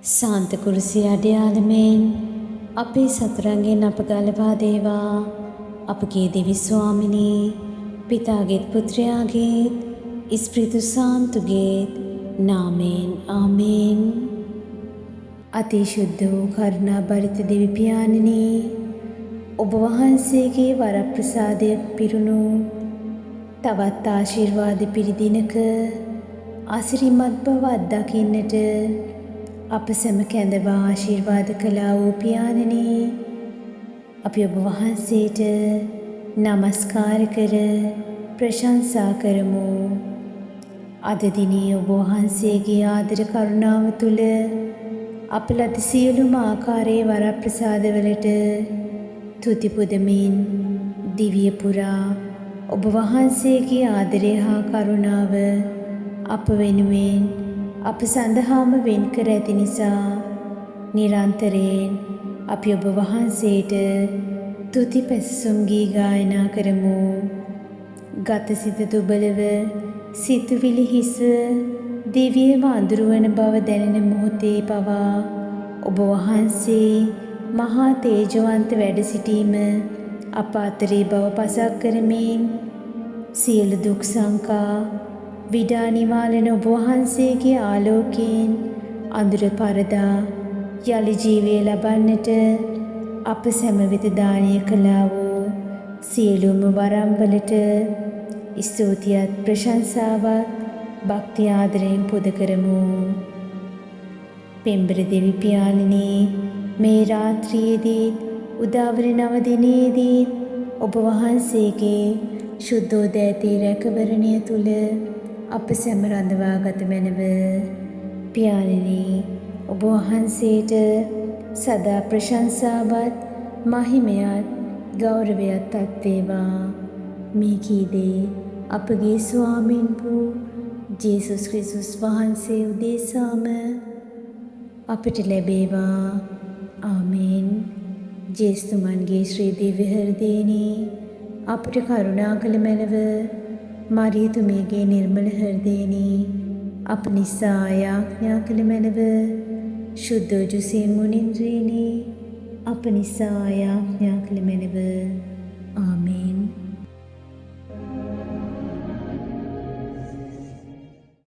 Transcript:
සාන්ත කුරුසිය අඩයාලමෙන් අපේ සතුරන්ගෙන් අප ගලවා දේවා. අපගේ දෙවි ස්වාමිනී පිතාගේත් පුත්‍රයාගේත් ඉස්ප්‍රිතු සාන්තුගේත් නාමයෙන් ආමේන්. අතිශුද්ධ වූ කරුණා බරිත දෙවි පියාණනී, ඔබ වහන්සේගේ වරප්‍රසාදය පිරුණු තවත් ආශිර්වාද පිරිදිනක අසිරිමත් බව අත්දකින්නට අප සැම කැඳවා ආශිර්වාද කළා වූ පියාණනී, අපි ඔබ වහන්සේට නමස්කාර කර ප්‍රශංසා කරමු. අද දිනේ ඔබ වහන්සේගේ ආදර කරුණාව තුළ අප ලද සියලුම ආකාරයේ වරප්‍රසාදවලට තුති පුදමින් දිවිය පුරා ඔබ වහන්සේගේ ආදරය හා කරුණාව අප වෙනුවෙන් අප සඳහාම වෙන් කර ඇති නිසා නිරන්තරයෙන් අපි ඔබ වහන්සේට තුති පැසසුම් ගී ගායනා කරමු. ගතසිත දුබලව සිතුවිලි හිස දිවියම අඳුරවන බව දැනෙන මොහොතේ පවා ඔබ වහන්සේ මහා තේජවන්ත වැඩ සිටීම අප අතරේ බව පසක් කරමින් සියලු දුක් සංකා විඩා නිවාලන ඔබ වහන්සේගේ ආලෝකයෙන් අඳුර පරදා යලි ජීවය ලබන්නට අප සැම වෙත දානය කළා වූ සියලුම වරම්වලට ස්තුතියත් ප්‍රශංසාවත් භක්ති ආදරයෙන් පුද කරමු. පෙම්බර දෙවි පියාණනී, මේ රාත්‍රියේදී උදාවර නව දිනයේදී ඔබ වහන්සේගේ ශුද්ධෝදෑතී රැකවරණය තුල අප සැම රඳවාගත මැනව. පියාණනී, ඔබ වහන්සේට සදා ප්‍රශංසාවත් මහිමයත් ගෞරවයත් අත්වේවා. මේ කීදේ අපගේ ස්වාමීන් වූ ජේසුස් ක්‍රිස්තුස් වහන්සේ උදෙසාම අපට ලැබේවා. ආමේන්. ජේසුතුමන්ගේ ශ්‍රී දිව්‍ය හෘදයෙනි අපට කරුණා කළ මැනව, මරියතුමියගේ නිර්මල හෘදයෙනි අප නිසා යාඥා කළ මැනව, ශුද්ධෝජුසේ මුනින්ද්‍රයෙනි අප නිසා යාඥා කළ මැනව. ආමේන්.